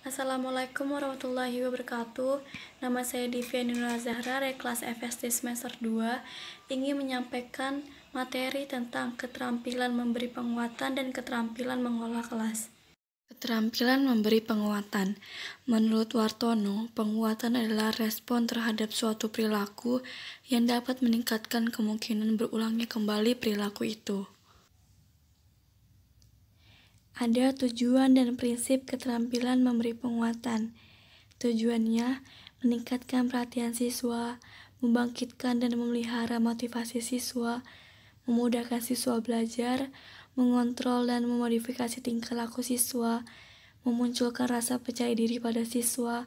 Assalamualaikum warahmatullahi wabarakatuh. Nama saya Divya Nurul Zahra dari kelas FSD semester 2, ingin menyampaikan materi tentang keterampilan memberi penguatan dan keterampilan mengolah kelas. Keterampilan memberi penguatan. Menurut Wartono, penguatan adalah respon terhadap suatu perilaku yang dapat meningkatkan kemungkinan berulangnya kembali perilaku itu. Ada tujuan dan prinsip keterampilan memberi penguatan. Tujuannya meningkatkan perhatian siswa, membangkitkan dan memelihara motivasi siswa, memudahkan siswa belajar, mengontrol dan memodifikasi tingkah laku siswa, memunculkan rasa percaya diri pada siswa,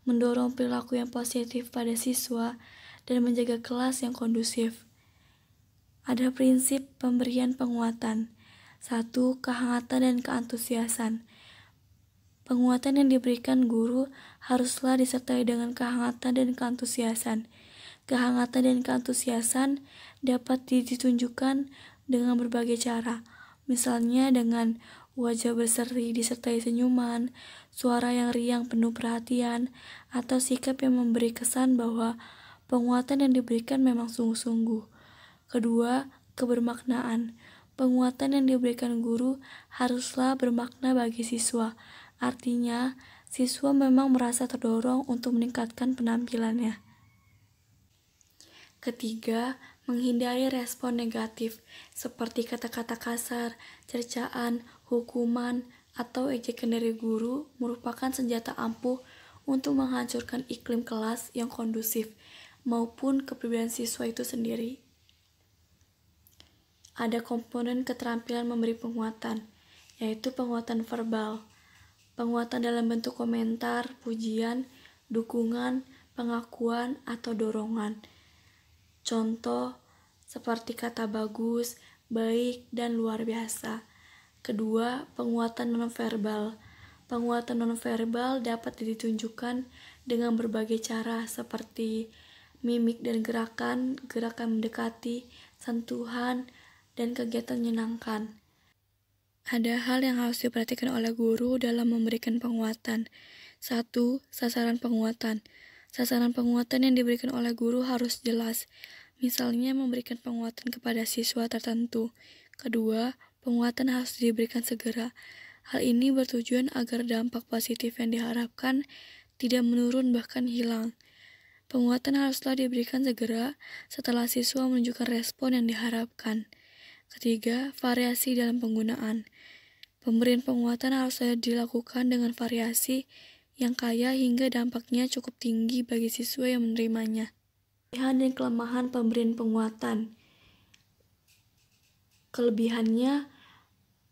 mendorong perilaku yang positif pada siswa, dan menjaga kelas yang kondusif. Ada prinsip pemberian penguatan. 1. Kehangatan dan keantusiasan. Penguatan yang diberikan guru haruslah disertai dengan kehangatan dan keantusiasan. Kehangatan dan keantusiasan dapat ditunjukkan dengan berbagai cara, misalnya dengan wajah berseri disertai senyuman, suara yang riang penuh perhatian, atau sikap yang memberi kesan bahwa penguatan yang diberikan memang sungguh-sungguh. Kedua, kebermaknaan. Penguatan yang diberikan guru haruslah bermakna bagi siswa. Artinya, siswa memang merasa terdorong untuk meningkatkan penampilannya. Ketiga, menghindari respon negatif seperti kata-kata kasar, cercaan, hukuman, atau ejekan dari guru merupakan senjata ampuh untuk menghancurkan iklim kelas yang kondusif maupun kepribadian siswa itu sendiri. Ada komponen keterampilan memberi penguatan, yaitu penguatan verbal. Penguatan dalam bentuk komentar, pujian, dukungan, pengakuan, atau dorongan. Contoh, seperti kata bagus, baik, dan luar biasa. Kedua, penguatan nonverbal. Penguatan nonverbal dapat ditunjukkan dengan berbagai cara seperti mimik dan gerakan mendekati, sentuhan, dan kegiatan menyenangkan. Ada hal yang harus diperhatikan oleh guru dalam memberikan penguatan. 1. Sasaran penguatan. Sasaran penguatan yang diberikan oleh guru harus jelas, misalnya memberikan penguatan kepada siswa tertentu. Kedua, penguatan harus diberikan segera. Hal ini bertujuan agar dampak positif yang diharapkan tidak menurun bahkan hilang. Penguatan haruslah diberikan segera setelah siswa menunjukkan respon yang diharapkan. Ketiga, variasi dalam penggunaan. Pemberian penguatan harus dilakukan dengan variasi yang kaya hingga dampaknya cukup tinggi bagi siswa yang menerimanya. Kelebihan dan kelemahan pemberian penguatan. Kelebihannya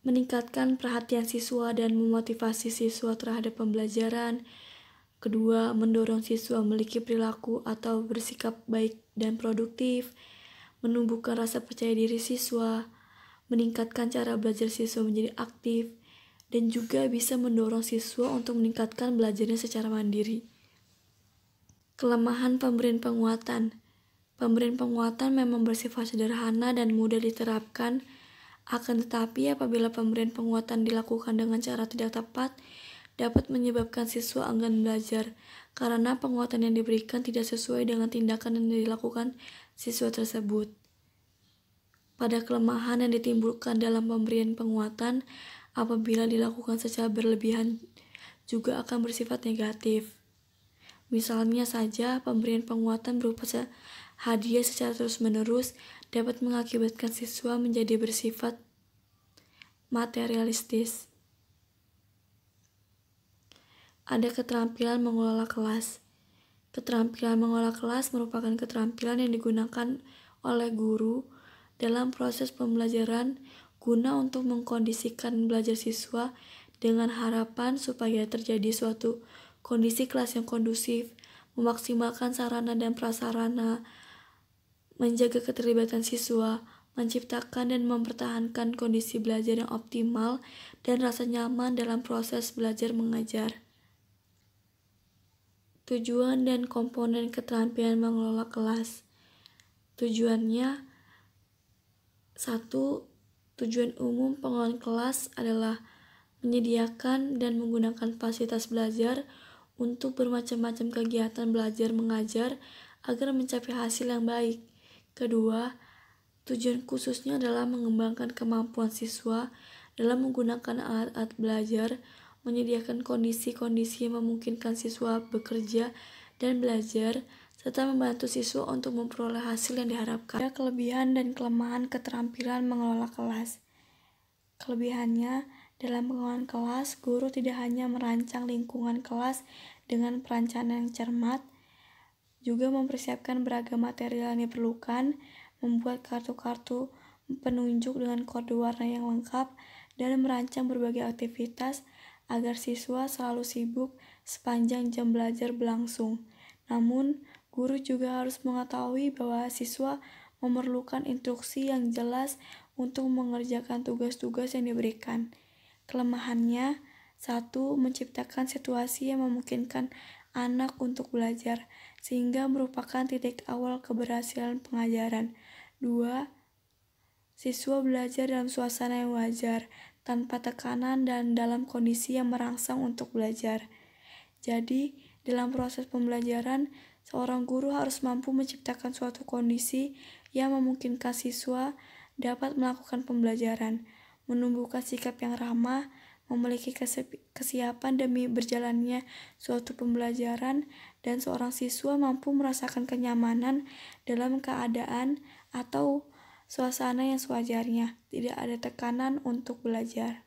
meningkatkan perhatian siswa dan memotivasi siswa terhadap pembelajaran. Kedua, mendorong siswa memiliki perilaku atau bersikap baik dan produktif, menumbuhkan rasa percaya diri siswa, meningkatkan cara belajar siswa menjadi aktif, dan juga bisa mendorong siswa untuk meningkatkan belajarnya secara mandiri. Kelemahan pemberian penguatan. Pemberian penguatan memang bersifat sederhana dan mudah diterapkan, akan tetapi apabila pemberian penguatan dilakukan dengan cara tidak tepat, dapat menyebabkan siswa enggan belajar, karena penguatan yang diberikan tidak sesuai dengan tindakan yang dilakukan siswa tersebut. Pada kelemahan yang ditimbulkan dalam pemberian penguatan, apabila dilakukan secara berlebihan juga akan bersifat negatif. Misalnya saja, pemberian penguatan berupa hadiah secara terus-menerus dapat mengakibatkan siswa menjadi bersifat materialistis. Ada keterampilan mengelola kelas. Keterampilan mengelola kelas merupakan keterampilan yang digunakan oleh guru dalam proses pembelajaran guna untuk mengkondisikan belajar siswa dengan harapan supaya terjadi suatu kondisi kelas yang kondusif, memaksimalkan sarana dan prasarana, menjaga keterlibatan siswa, menciptakan dan mempertahankan kondisi belajar yang optimal, dan rasa nyaman dalam proses belajar mengajar. Tujuan dan komponen keterampilan mengelola kelas. Tujuannya 1. Tujuan umum pengelolaan kelas adalah menyediakan dan menggunakan fasilitas belajar untuk bermacam-macam kegiatan belajar mengajar agar mencapai hasil yang baik. Kedua, tujuan khususnya adalah mengembangkan kemampuan siswa dalam menggunakan alat-alat belajar, menyediakan kondisi-kondisi yang memungkinkan siswa bekerja dan belajar, serta membantu siswa untuk memperoleh hasil yang diharapkan. Ada kelebihan dan kelemahan keterampilan mengelola kelas. Kelebihannya, dalam pengelolaan kelas, guru tidak hanya merancang lingkungan kelas dengan perencanaan yang cermat, juga mempersiapkan beragam material yang diperlukan, membuat kartu-kartu penunjuk dengan kode warna yang lengkap, dan merancang berbagai aktivitas agar siswa selalu sibuk sepanjang jam belajar berlangsung. Namun, guru juga harus mengetahui bahwa siswa memerlukan instruksi yang jelas untuk mengerjakan tugas-tugas yang diberikan. Kelemahannya, 1. Menciptakan situasi yang memungkinkan anak untuk belajar, sehingga merupakan titik awal keberhasilan pengajaran. 2. Siswa belajar dalam suasana yang wajar, tanpa tekanan dan dalam kondisi yang merangsang untuk belajar. Jadi, dalam proses pembelajaran, seorang guru harus mampu menciptakan suatu kondisi yang memungkinkan siswa dapat melakukan pembelajaran, menumbuhkan sikap yang ramah, memiliki kesiapan demi berjalannya suatu pembelajaran, dan seorang siswa mampu merasakan kenyamanan dalam keadaan atau suasana yang sewajarnya, tidak ada tekanan untuk belajar.